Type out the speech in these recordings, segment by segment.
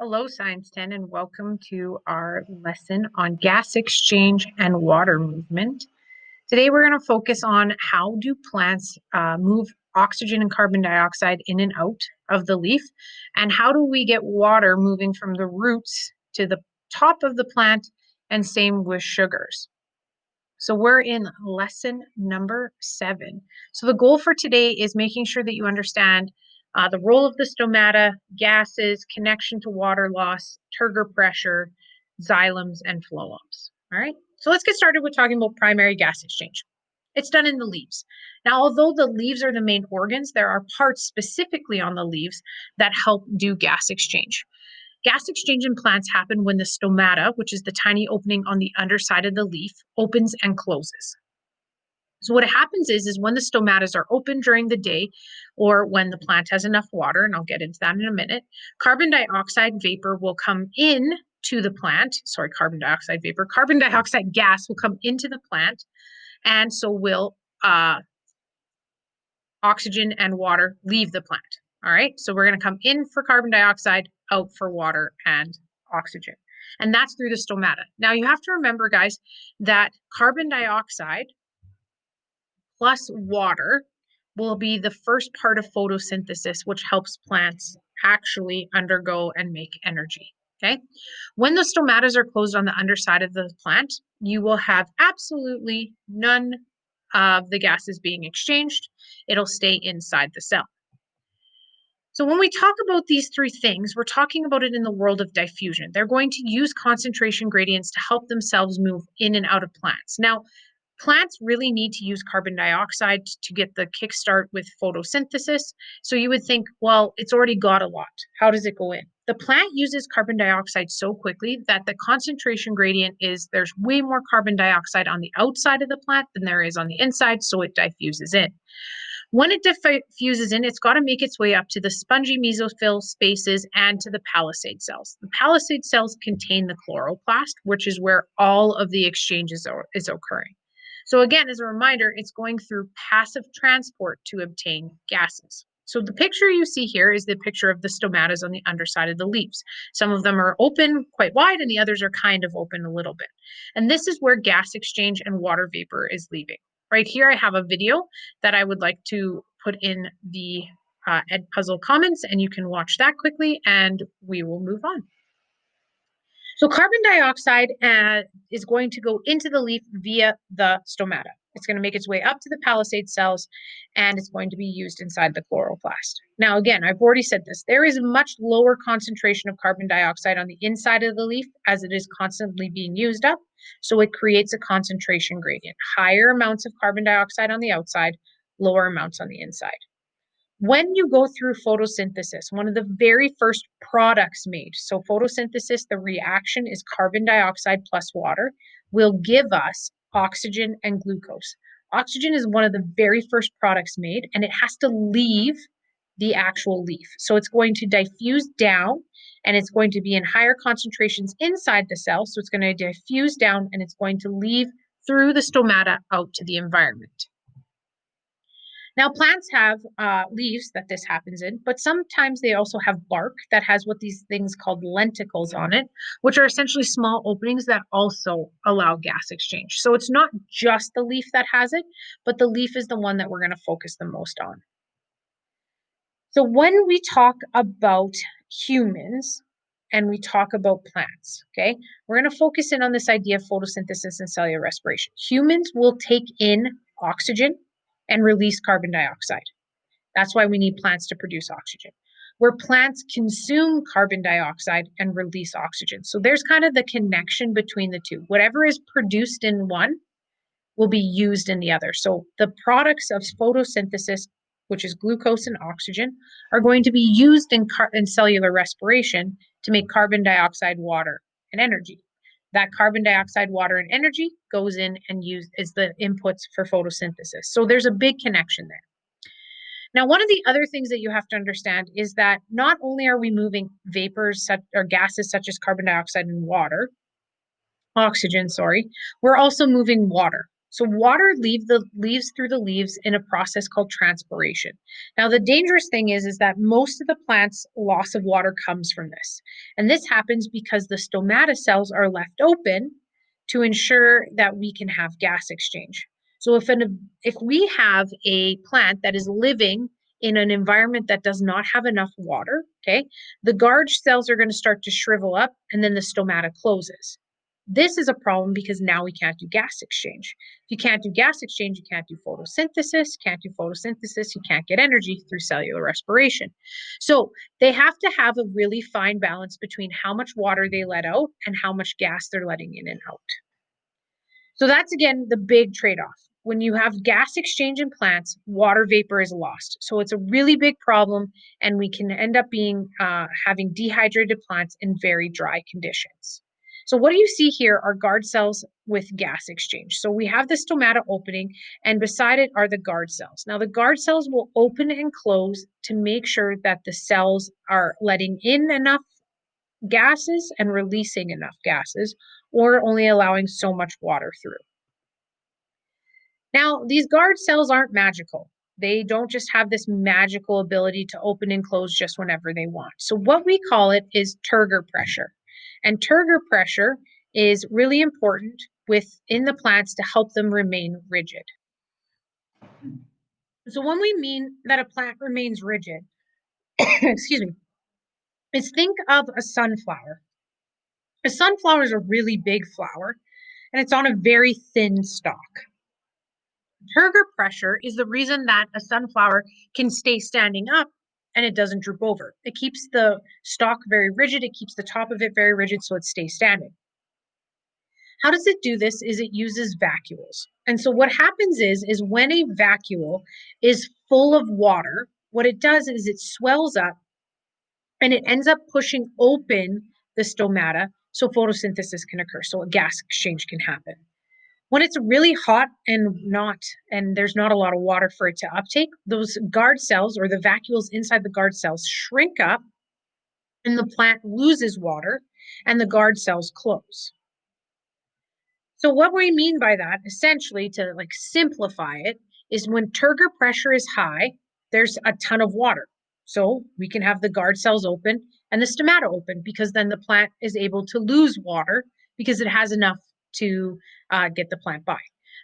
Hello, Science 10, and welcome to our lesson on gas exchange and water movement. Today, we're going to focus on how do plants move oxygen and carbon dioxide in and out of the leaf, and how do we get water moving from the roots to the top of the plant, and same with sugars. So we're in lesson number 7. So the goal for today is making sure that you understand the role of the stomata, gases, connection to water loss, turgor pressure, xylems, and phloems. All right. So let's get started with talking about primary gas exchange. It's done in the leaves. Now, although the leaves are the main organs, there are parts specifically on the leaves that help do gas exchange. Gas exchange in plants happen when the stomata, which is the tiny opening on the underside of the leaf, opens and closes. So what happens is when the stomatas are open during the day or when the plant has enough water, and I'll get into that in a minute, carbon dioxide vapor will come in to the plant. Carbon dioxide vapor. Carbon dioxide gas will come into the plant, and so will oxygen and water leave the plant. All right, so we're going to come in for carbon dioxide, out for water and oxygen. And that's through the stomata. Now you have to remember, guys, that carbon dioxide plus water will be the first part of photosynthesis, which helps plants actually undergo and make energy. Okay. When the stomatas are closed on the underside of the plant, you will have absolutely none of the gases being exchanged. It'll stay inside the cell. So when we talk about these three things, we're talking about it in the world of diffusion. They're going to use concentration gradients to help themselves move in and out of plants. Now, plants really need to use carbon dioxide to get the kickstart with photosynthesis. So you would think, well, it's already got a lot. How does it go in? The plant uses carbon dioxide so quickly that the concentration gradient is there's way more carbon dioxide on the outside of the plant than there is on the inside, so it diffuses in. When it diffuses in, it's got to make its way up to the spongy mesophyll spaces and to the palisade cells. The palisade cells contain the chloroplast, which is where all of the exchanges is occurring. So again, as a reminder, it's going through passive transport to obtain gases. So the picture you see here is the picture of the stomatas on the underside of the leaves. Some of them are open quite wide and the others are kind of open a little bit. And this is where gas exchange and water vapor is leaving. Right here, I have a video that I would like to put in the Edpuzzle comments, and you can watch that quickly, and we will move on. So carbon dioxide is going to go into the leaf via the stomata. It's going to make its way up to the palisade cells, and it's going to be used inside the chloroplast. Now, again, I've already said this. There is a much lower concentration of carbon dioxide on the inside of the leaf as it is constantly being used up. So it creates a concentration gradient. Higher amounts of carbon dioxide on the outside, lower amounts on the inside. When you go through photosynthesis, one of the very first products made, so photosynthesis, the reaction is carbon dioxide plus water, will give us oxygen and glucose. Oxygen is one of the very first products made, and it has to leave the actual leaf. So it's going to diffuse down, and it's going to be in higher concentrations inside the cell. So it's going to diffuse down, and it's going to leave through the stomata out to the environment. Now, plants have leaves that this happens in, but sometimes they also have bark that has what these things called lenticels on it, which are essentially small openings that also allow gas exchange. So it's not just the leaf that has it, but the leaf is the one that we're going to focus the most on. So when we talk about humans and we talk about plants, okay, we're going to focus in on this idea of photosynthesis and cellular respiration. Humans will take in oxygen and release carbon dioxide. That's why we need plants to produce oxygen. Where plants consume carbon dioxide and release oxygen. So there's kind of the connection between the two. Whatever is produced in one will be used in the other. So the products of photosynthesis, which is glucose and oxygen, are going to be used in cellular respiration to make carbon dioxide, water, and energy. That carbon dioxide, water, and energy goes in and used as the inputs for photosynthesis. So there's a big connection there. Now, one of the other things that you have to understand is that not only are we moving vapors or gases such as carbon dioxide and oxygen, we're also moving water. So water leaves through the leaves in a process called transpiration. Now, the dangerous thing is that most of the plant's loss of water comes from this. And this happens because the stomata cells are left open to ensure that we can have gas exchange. So if we have a plant that is living in an environment that does not have enough water, okay, the guard cells are going to start to shrivel up and then the stomata closes. This is a problem because now we can't do gas exchange. If you can't do gas exchange, you can't do photosynthesis. Can't do photosynthesis, you can't get energy through cellular respiration. So they have to have a really fine balance between how much water they let out and how much gas they're letting in and out. So that's again the big trade-off. When you have gas exchange in plants, water vapor is lost. So it's a really big problem, and we can end up having dehydrated plants in very dry conditions. So what do you see here are guard cells with gas exchange. So we have the stomata opening, and beside it are the guard cells. Now the guard cells will open and close to make sure that the cells are letting in enough gases and releasing enough gases, or only allowing so much water through. Now, these guard cells aren't magical. They don't just have this magical ability to open and close just whenever they want. So, what we call it is turgor pressure. And turgor pressure is really important within the plants to help them remain rigid. So, when we mean that a plant remains rigid, excuse me, is think of a sunflower. A sunflower is a really big flower and it's on a very thin stalk. Turgor pressure is the reason that a sunflower can stay standing up and it doesn't droop over. It keeps the stalk very rigid, it keeps the top of it very rigid so it stays standing. How does it do this? Is it uses vacuoles. And so what happens is when a vacuole is full of water, what it does is it swells up and it ends up pushing open the stomata so photosynthesis can occur, so a gas exchange can happen. When it's really hot and there's not a lot of water for it to uptake, those guard cells or the vacuoles inside the guard cells shrink up and the plant loses water and the guard cells close. So what we mean by that, essentially to like simplify it, is when turgor pressure is high, there's a ton of water. So we can have the guard cells open and the stomata open because then the plant is able to lose water because it has enough to get the plant by.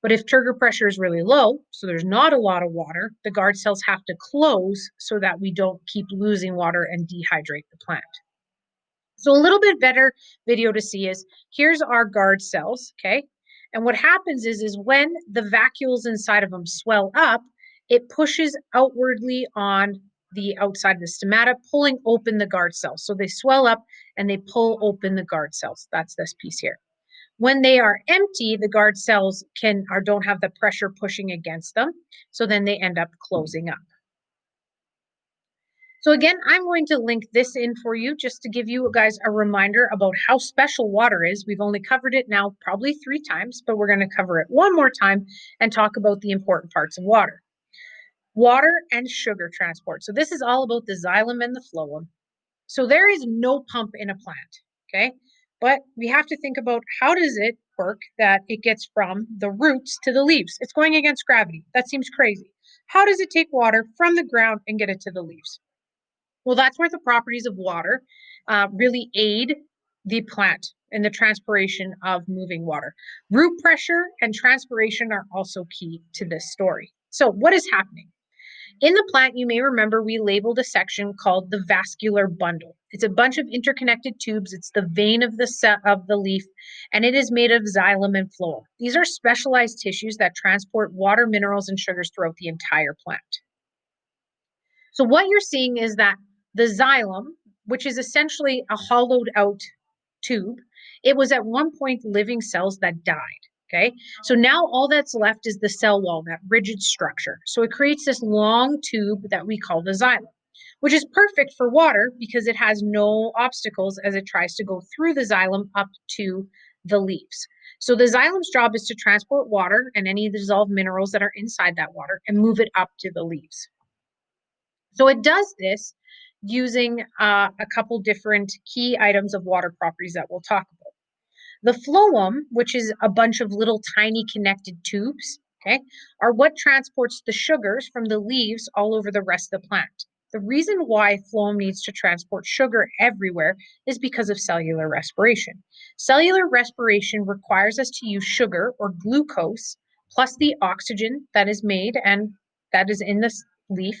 But if turgor pressure is really low, so there's not a lot of water, the guard cells have to close so that we don't keep losing water and dehydrate the plant. So a little bit better video to see is here's our guard cells, okay? And what happens is when the vacuoles inside of them swell up, it pushes outwardly on the outside of the stomata, pulling open the guard cells. So they swell up and they pull open the guard cells. That's this piece here. When they are empty, the guard cells can or don't have the pressure pushing against them. So then they end up closing up. So again, I'm going to link this in for you just to give you guys a reminder about how special water is. We've only covered it now probably 3 times, but we're going to cover it one more time and talk about the important parts of water. Water and sugar transport. So this is all about the xylem and the phloem. So there is no pump in a plant, okay? But we have to think about how does it work that it gets from the roots to the leaves? It's going against gravity. That seems crazy. How does it take water from the ground and get it to the leaves? Well, that's where the properties of water really aid the plant in the transpiration of moving water. Root pressure and transpiration are also key to this story. So what is happening? In the plant, you may remember we labeled a section called the vascular bundle. It's a bunch of interconnected tubes. It's the vein of the leaf, and it is made of xylem and phloem. These are specialized tissues that transport water, minerals, and sugars throughout the entire plant. So what you're seeing is that the xylem, which is essentially a hollowed out tube, it was at one point living cells that died. Okay, so now all that's left is the cell wall, that rigid structure. So it creates this long tube that we call the xylem, which is perfect for water because it has no obstacles as it tries to go through the xylem up to the leaves. So the xylem's job is to transport water and any dissolved minerals that are inside that water and move it up to the leaves. So it does this using a couple different key items of water properties that we'll talk about. The phloem, which is a bunch of little tiny connected tubes, okay, are what transports the sugars from the leaves all over the rest of the plant. The reason why phloem needs to transport sugar everywhere is because of cellular respiration. Cellular respiration requires us to use sugar or glucose plus the oxygen that is made and that is in this leaf.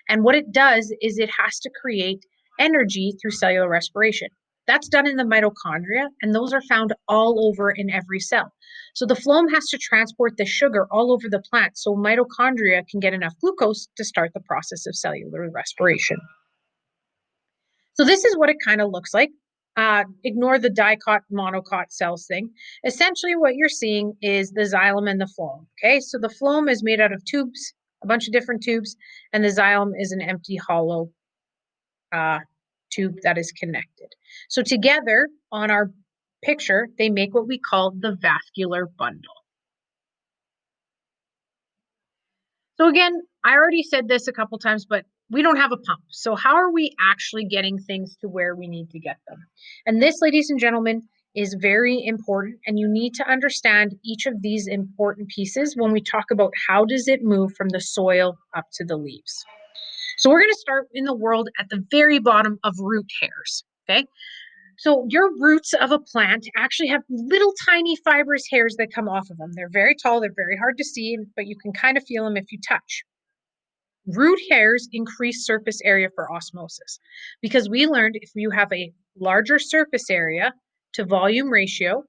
And what it does is it has to create energy through cellular respiration. That's done in the mitochondria, and those are found all over in every cell. So the phloem has to transport the sugar all over the plant so mitochondria can get enough glucose to start the process of cellular respiration. So this is what it kind of looks like. Ignore the dicot monocot cells thing. Essentially what you're seeing is the xylem and the phloem. Okay, so the phloem is made out of tubes, a bunch of different tubes, and the xylem is an empty hollow uh, tube that is connected. So together on our picture, they make what we call the vascular bundle. So again, I already said this a couple times, but we don't have a pump. So how are we actually getting things to where we need to get them? And this, ladies and gentlemen, is very important. And you need to understand each of these important pieces when we talk about how does it move from the soil up to the leaves. So we're going to start in the world at the very bottom of root hairs. Okay. So your roots of a plant actually have little tiny fibrous hairs that come off of them. They're very tall, they're very hard to see, but you can kind of feel them if you touch. Root hairs increase surface area for osmosis because we learned if you have a larger surface area to volume ratio,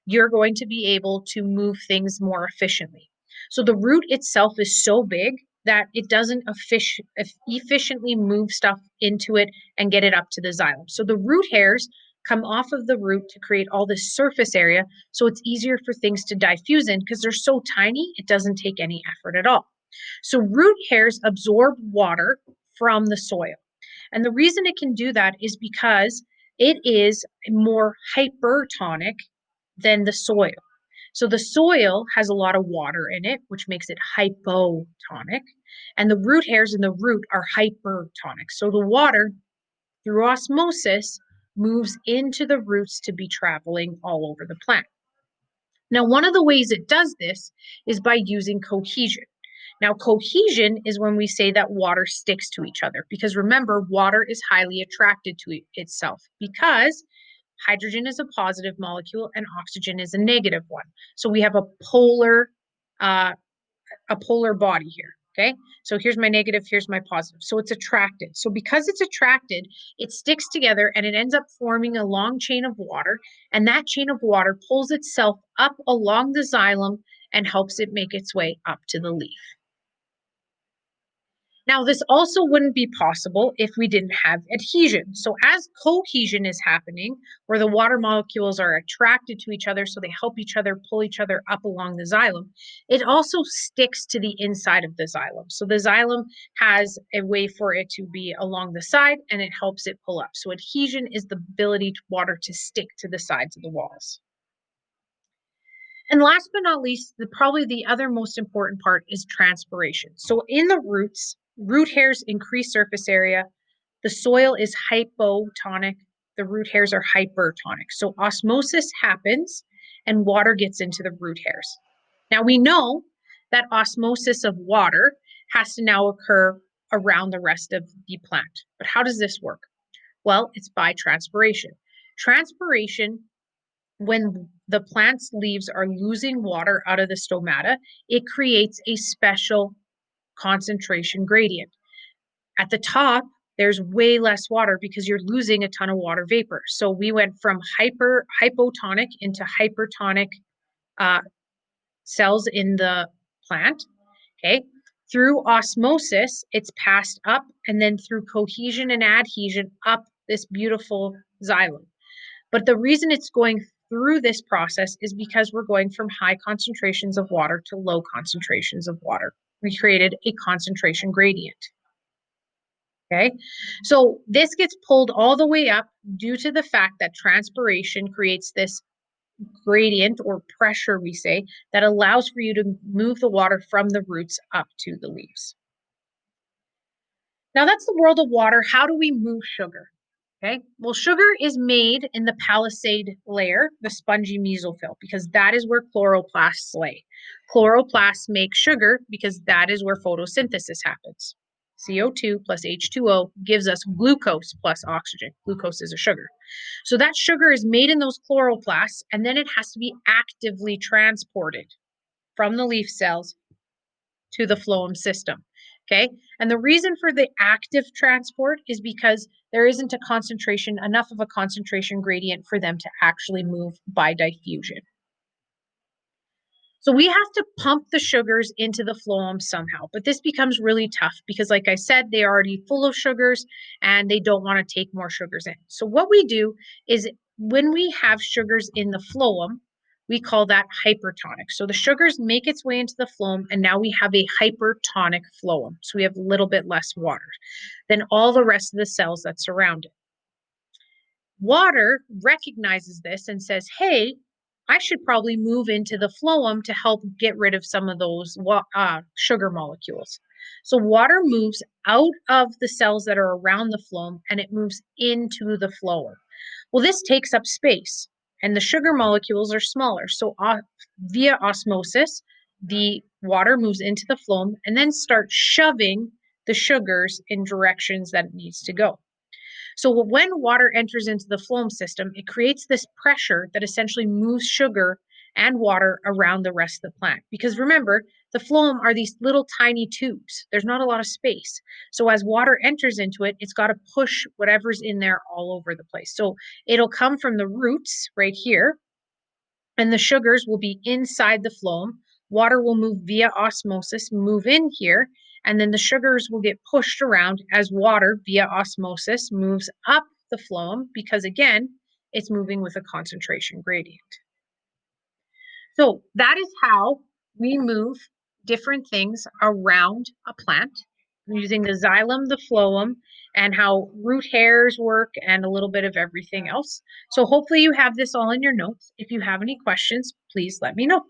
you're going to be able to move things more efficiently. So the root itself is so big that it doesn't efficiently move stuff into it and get it up to the xylem. So the root hairs come off of the root to create all this surface area. So it's easier for things to diffuse in because they're so tiny, it doesn't take any effort at all. So root hairs absorb water from the soil. And the reason it can do that is because it is more hypertonic than the soil. So the soil has a lot of water in it, which makes it hypotonic. And the root hairs in the root are hypertonic. So the water, through osmosis, moves into the roots to be traveling all over the plant. Now, one of the ways it does this is by using cohesion. Now, cohesion is when we say that water sticks to each other, because remember, water is highly attracted to itself because hydrogen is a positive molecule and oxygen is a negative one. So we have uh, a polar body here. Okay, so here's my negative, here's my positive. So it's attracted. So because it's attracted, it sticks together and it ends up forming a long chain of water. And that chain of water pulls itself up along the xylem and helps it make its way up to the leaf. Now, this also wouldn't be possible if we didn't have adhesion. So as cohesion is happening, where the water molecules are attracted to each other, so they help each other pull each other up along the xylem, it also sticks to the inside of the xylem. So the xylem has a way for it to be along the side, and it helps it pull up. So adhesion is the ability to water to stick to the sides of the walls. And last but not least, probably the other most important part is transpiration. So in the roots, root hairs increase surface area. The soil is hypotonic. The root hairs are hypertonic. So osmosis happens and water gets into the root hairs. Now we know that osmosis of water has to now occur around the rest of the plant. But how does this work? Well, it's by transpiration. Transpiration, when the plant's leaves are losing water out of the stomata, it creates a special concentration gradient. At the top, there's way less water because you're losing a ton of water vapor. So we went from hypotonic into hypertonic uh, cells in the plant. Okay. Through osmosis, it's passed up, and then through cohesion and adhesion up this beautiful xylem. But the reason it's going through this process is because we're going from high concentrations of water to low concentrations of water. We created a concentration gradient. Okay, so this gets pulled all the way up due to the fact that transpiration creates this gradient or pressure, we say, that allows for you to move the water from the roots up to the leaves. Now that's the world of water. How do we move sugar? Okay, well, sugar is made in the palisade layer, the spongy mesophyll, because that is where chloroplasts lay. Chloroplasts make sugar because that is where photosynthesis happens. CO2 plus H2O gives us glucose plus oxygen. Glucose is a sugar. So that sugar is made in those chloroplasts, and then it has to be actively transported from the leaf cells to the phloem system. Okay. And the reason for the active transport is because there isn't a concentration, enough of a concentration gradient for them to actually move by diffusion. So we have to pump the sugars into the phloem somehow, but this becomes really tough because, like I said, they're already full of sugars and they don't want to take more sugars in. So what we do is when we have sugars in the phloem, we call that hypertonic. So the sugars make its way into the phloem, and now we have a hypertonic phloem. So we have a little bit less water than all the rest of the cells that surround it. Water recognizes this and says, hey, I should probably move into the phloem to help get rid of some of those sugar molecules. So water moves out of the cells that are around the phloem and it moves into the phloem. Well, this takes up space and the sugar molecules are smaller. So via osmosis, the water moves into the phloem and then starts shoving the sugars in directions that it needs to go. So when water enters into the phloem system, it creates this pressure that essentially moves sugar and water around the rest of the plant. Because remember, the phloem are these little tiny tubes. There's not a lot of space. So as water enters into it, it's got to push whatever's in there all over the place. So it'll come from the roots right here, and the sugars will be inside the phloem. Water will move via osmosis, move in here, and then the sugars will get pushed around as water via osmosis moves up the phloem because, again, it's moving with a concentration gradient. So that is how we move different things around a plant using the xylem, the phloem, and how root hairs work and a little bit of everything else. So hopefully you have this all in your notes. If you have any questions, please let me know.